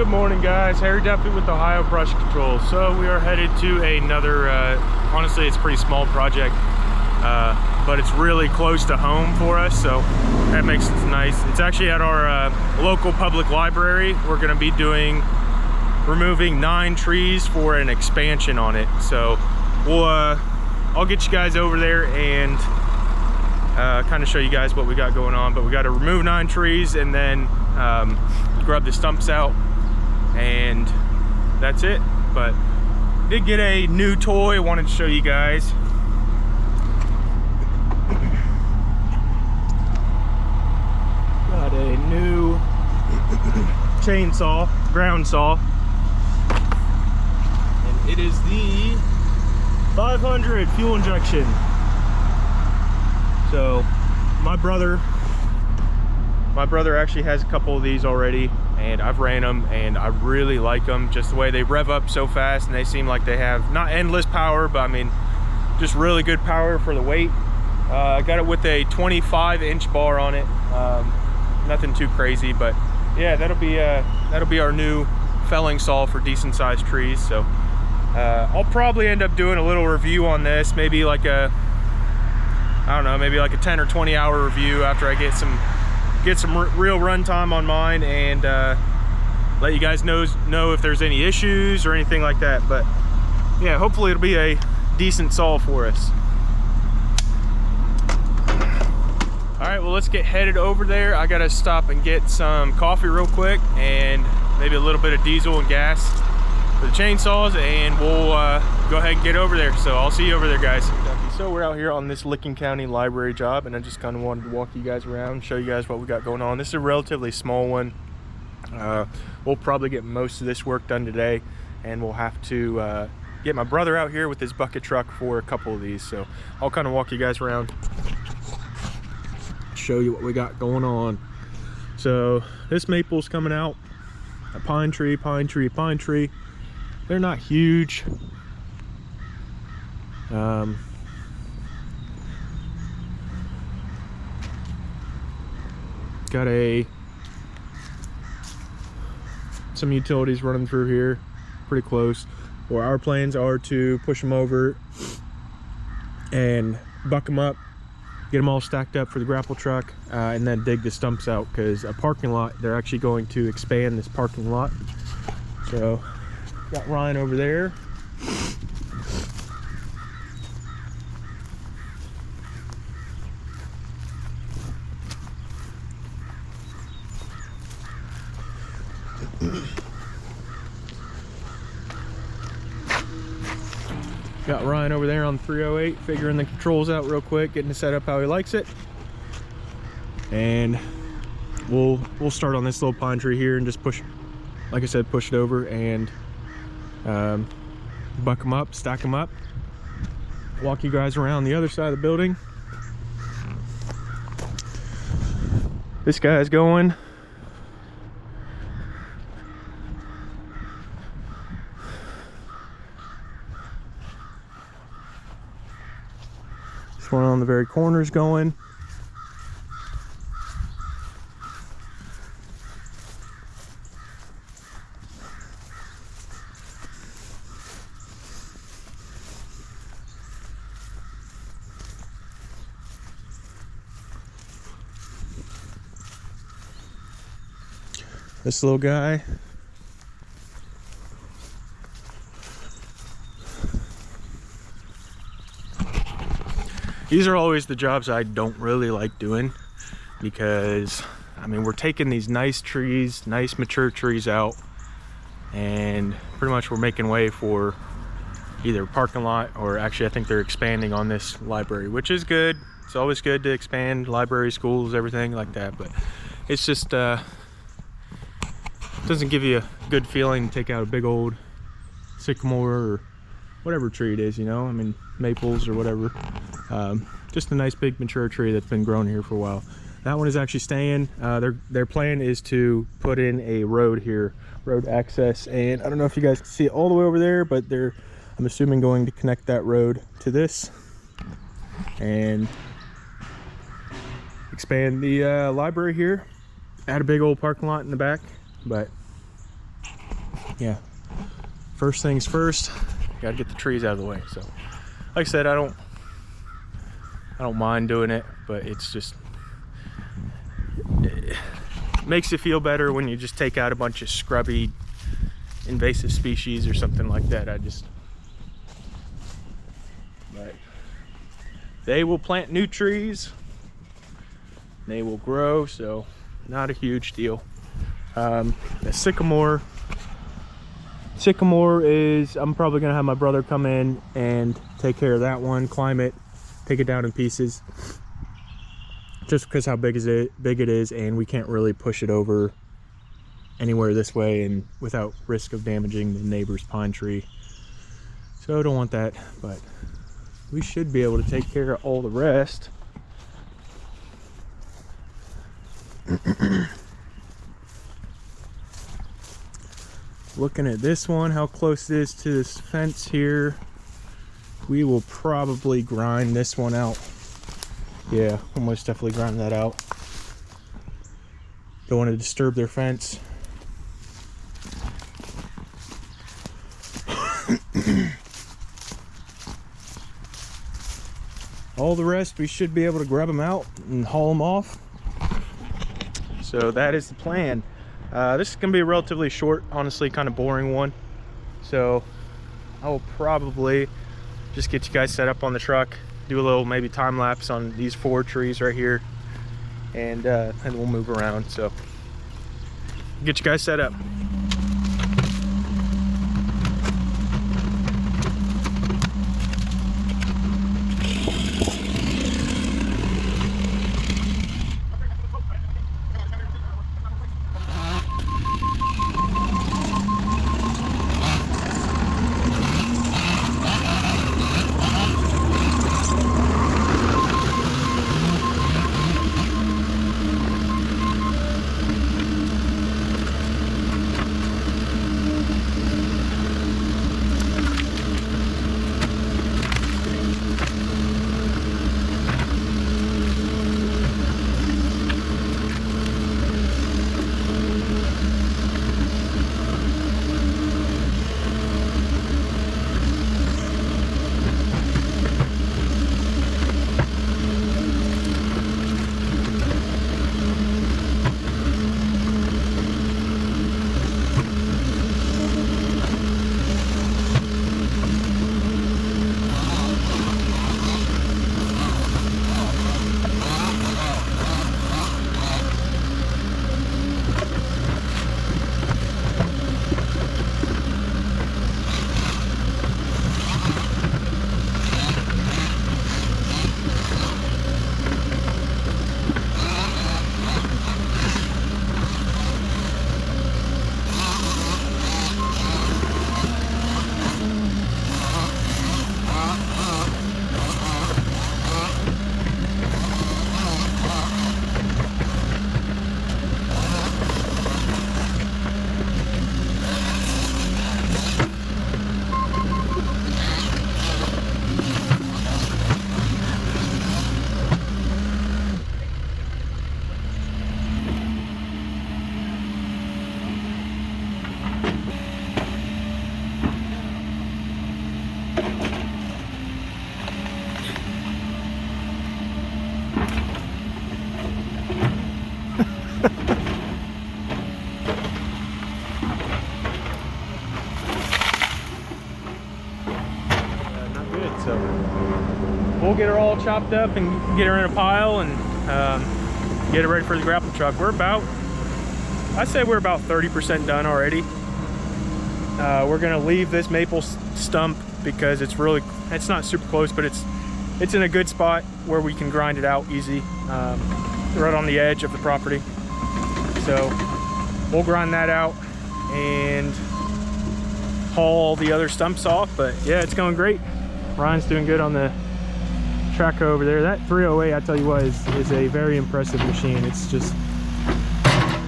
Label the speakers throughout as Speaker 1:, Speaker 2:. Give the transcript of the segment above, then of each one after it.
Speaker 1: Good morning, guys. Harry Duffy with Ohio Brush Control. So we are headed to another, honestly it's a pretty small project, but it's really close to home for us, so that makes it nice. It's actually at our local public library. We're going to be removing 9 trees for an expansion on it. So we'll I'll get you guys over there and kind of show you guys what we got going on. But we got to remove 9 trees and then grub the stumps out, and that's it. But did get a new toy I wanted to show you guys. Got a new chainsaw, ground saw, and it is the 500 fuel injection. So my brother actually has a couple of these already, and I've ran them and I really like them. Just the way they rev up so fast, and they seem like they have not endless power, but I mean just really good power for the weight. I got it with a 25-inch bar on it. Nothing too crazy, but yeah, that'll be our new felling saw for decent sized trees. So I'll probably end up doing a little review on this, maybe like a, I don't know, maybe like a 10 or 20 hour review after I get some real run time on mine, and let you guys know if there's any issues or anything like that. But yeah, hopefully it'll be a decent saw for us. All right, well, let's get headed over there. I gotta stop and get some coffee real quick and maybe a little bit of diesel and gas for the chainsaws, and we'll go ahead and get over there. So I'll see you over there, guys. So we're out here on this Licking County library job, and I just kind of wanted to walk you guys around, show you guys what we got going on. This is a relatively small one. We'll probably get most of this work done today, and we'll have to get my brother out here with his bucket truck for a couple of these. So I'll kind of walk you guys around, show you what we got going on. So this maple's coming out, a pine tree, pine tree, pine tree. They're not huge. Got some utilities running through here pretty close. Well, our plans are to push them over and buck them up, get them all stacked up for the grapple truck, and then dig the stumps out, because a parking lot, they're actually going to expand this parking lot. So got Ryan over there. Got Ryan over there on 308, figuring the controls out real quick, getting it set up how he likes it. And we'll start on this little pine tree here and just push, like I said, push it over and buck them up, stack them up. Walk you guys around the other side of the building. This guy's going. One on the very corner is going. This little guy. These are always the jobs I don't really like doing, because I mean, we're taking these nice trees, nice mature trees out, and pretty much we're making way for either a parking lot, or actually I think they're expanding on this library, which is good. It's always good to expand libraries, schools, everything like that, but it's just doesn't give you a good feeling to take out a big old sycamore or whatever tree it is, you know, I mean maples or whatever. Just a nice big mature tree that's been growing here for a while. That one is actually staying. Their plan is to put in a road here, road access, and I don't know if you guys can see it all the way over there, but I'm assuming going to connect that road to this and expand the library here, add a big old parking lot in the back. But yeah, first things first, gotta get the trees out of the way. So like I said, I don't mind doing it, but it's just, it makes you feel better when you just take out a bunch of scrubby invasive species or something like that. But they will plant new trees, they will grow, so not a huge deal. The sycamore is, I'm probably gonna have my brother come in and take care of that one, climb it, take it down in pieces, just because how big it is, and we can't really push it over anywhere this way and without risk of damaging the neighbor's pine tree. So I don't want that, but we should be able to take care of all the rest. Looking at this one, how close it is to this fence here, we will probably grind this one out. Yeah, we'll most definitely grind that out. Don't want to disturb their fence. All the rest, we should be able to grab them out and haul them off. So that is the plan. This is gonna be a relatively short, honestly kind of boring one, so I will probably just get you guys set up on the truck, do a little maybe time lapse on these 4 trees right here, and we'll move around. So get you guys set up. We'll get her all chopped up and get her in a pile and get it ready for the grapple truck. I'd say we're about 30% done already. We're gonna leave this maple stump because it's not super close, but it's in a good spot where we can grind it out easy, right on the edge of the property. So we'll grind that out and haul the other stumps off. But yeah, it's going great. Ryan's doing good on the track over there. That 308, I tell you what, is a very impressive machine. It's just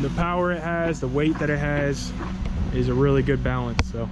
Speaker 1: the power it has, the weight that it has is a really good balance. So